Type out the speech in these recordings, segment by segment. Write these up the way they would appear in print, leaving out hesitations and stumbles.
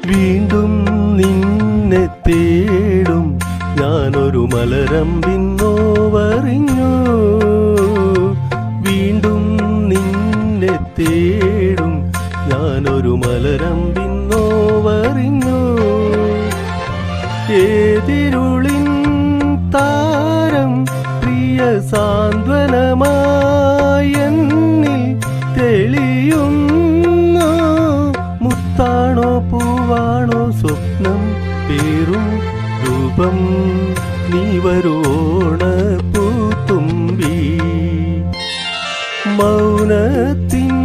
വീണ്ടും നിന്നെ തേടും ഞാനൊരു മലരമ്പിൻ നോവറിഞ്ഞു. വീണ്ടും നിന്നെ തേടും ഞാനൊരു മലരമ്പിൻ നോവറിഞ്ഞു. ഏതിരുളിൻ താരം പ്രിയ സാന്ത്വനമായെന്നിൽ തെളിയുന്നു. മുത്താണോ പൂവാണോ സ്വപ്നം പേറും രൂപം നീ വരുവോണ പൂത്തുമ്പി. മൗനത്തിൻ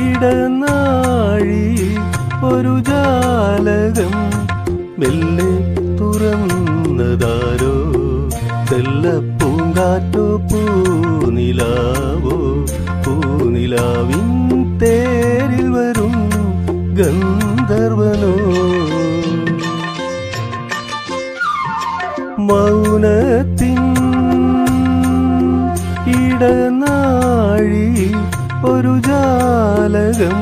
ഇടനാഴിയിൽ ഒരു ജാലകം മെല്ലെ തുറന്നതാരോ. തെല്ലപ്പൂങ്കാറ്റോ പൂനിലാവോ. പൂനിലാവിൻ തേരിൽ വരും ഗന്ധർവനോ. മൗനത്തിൻ ഇടനാഴി ഒരു ജാലകം